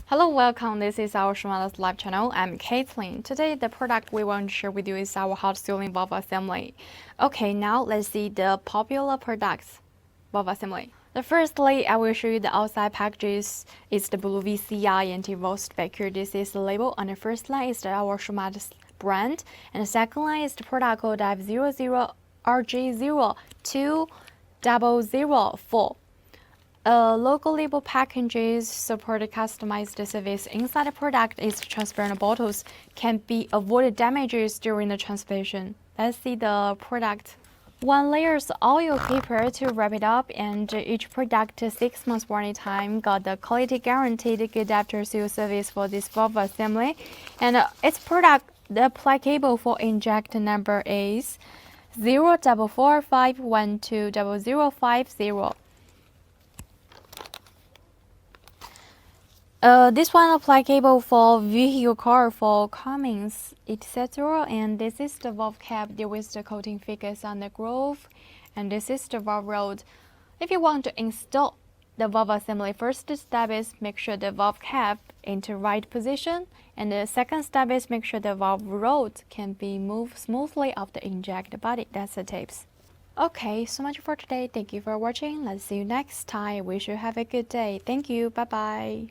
Hello, welcome. This is our Shumatt live channel. I'm Caitlin. Today, the product we want to share with you is our hot sealing valve assembly. Okay, now let's see the popular products valve assembly. Firstly, I will show you the outside packages. It's the blue VCI anti-rust back here. This is the label. On the first line is our Shumatt brand, and the second line is the product code F00RJ02004. Logo label packages support customized service. Inside the product is transparent bottles, can be avoided damages during the transportation. Let's see the product. One layers oil paper to wrap it up, and each product 6 months warranty time. Got the quality guaranteed good after sale service for this valve assembly, and its product the applicable for injector number is 04451200050. This one applicable for vehicle car, for Cummins, etc. And this is the valve cap. There is the coating figures on the groove, and this is the valve rod. If you want to install the valve assembly, first step is make sure the valve cap into right position, and the second step is make sure the valve rod can be moved smoothly off the injector body. That's the tips. Okay, so much for today. Thank you for watching. Let's see you next time. Wish you have a good day. Thank you. Bye bye.